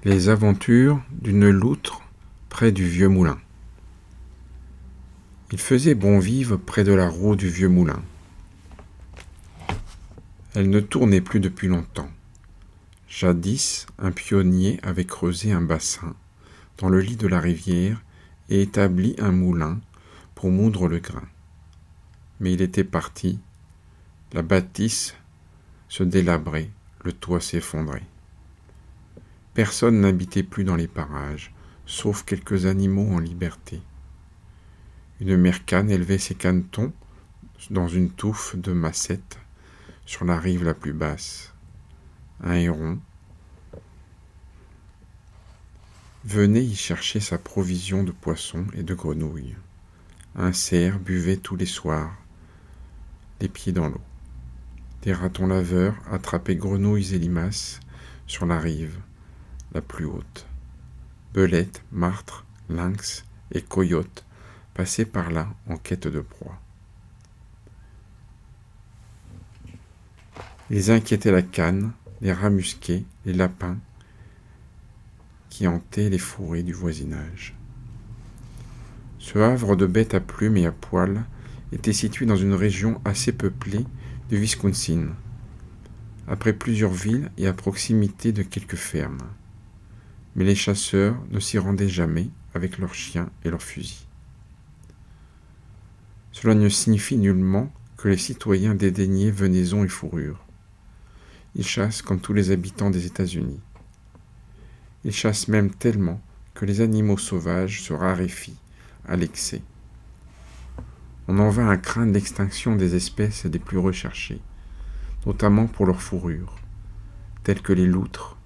Les aventures d'une loutre près du vieux moulin. Il faisait bon vivre près de la roue du vieux moulin. Elle ne tournait plus depuis longtemps. Jadis, un pionnier avait creusé un bassin dans le lit de la rivière et établi un moulin pour moudre le grain. Mais il était parti, la bâtisse se délabrait, le toit s'effondrait. Personne n'habitait plus dans les parages, sauf quelques animaux en liberté. Une mère cane élevait ses canetons dans une touffe de massettes sur la rive la plus basse. Un héron venait y chercher sa provision de poissons et de grenouilles. Un cerf buvait tous les soirs, les pieds dans l'eau. Des ratons laveurs attrapaient grenouilles et limaces sur la rive la plus haute. Belettes, martres, lynx et coyotes passaient par là en quête de proie. Ils inquiétaient la cane, les rats musqués, les lapins qui hantaient les fourrés du voisinage. Ce havre de bêtes à plumes et à poils était situé dans une région assez peuplée du Wisconsin, après plusieurs villes et à proximité de quelques fermes. Mais les chasseurs ne s'y rendaient jamais avec leurs chiens et leurs fusils. Cela ne signifie nullement que les citoyens dédaignaient venaison et fourrure. Ils chassent comme tous les habitants des États-Unis. Ils chassent même tellement que les animaux sauvages se raréfient à l'excès. On en vint à craindre l'extinction des espèces les plus recherchées, notamment pour leur fourrure, telles que les loutres.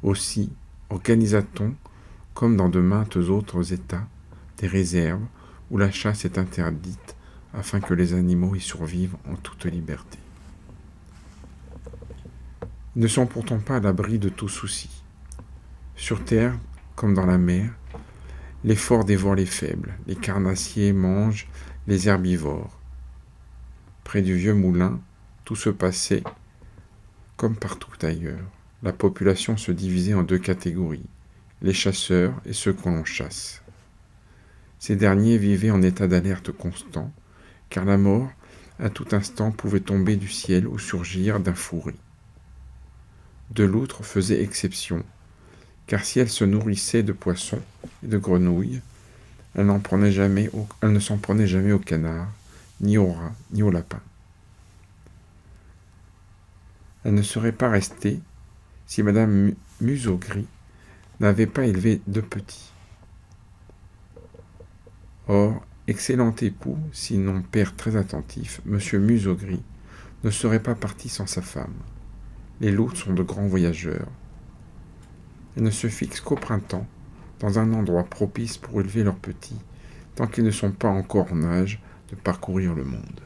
Aussi, organisa-t-on, comme dans de maintes autres États, des réserves où la chasse est interdite afin que les animaux y survivent en toute liberté. Ils ne sont pourtant pas à l'abri de tout souci. Sur terre, comme dans la mer, les forts dévorent les faibles, les carnassiers mangent les herbivores. Près du vieux moulin, tout se passait comme partout ailleurs. La population se divisait en deux catégories, les chasseurs et ceux que l'on chasse. Ces derniers vivaient en état d'alerte constant, car la mort, à tout instant, pouvait tomber du ciel ou surgir d'un fourré. De loutres faisait exception, car si elle se nourrissait de poissons et de grenouilles, elle ne s'en prenait jamais au canard, ni au rat, ni au lapin. Elle ne serait pas restée si Madame Museau-Gris n'avait pas élevé de petits. Or, excellent époux, sinon père très attentif, Monsieur Museau-Gris ne serait pas parti sans sa femme. Les loutres sont de grands voyageurs. Elles ne se fixent qu'au printemps, dans un endroit propice pour élever leurs petits, tant qu'ils ne sont pas encore en âge de parcourir le monde.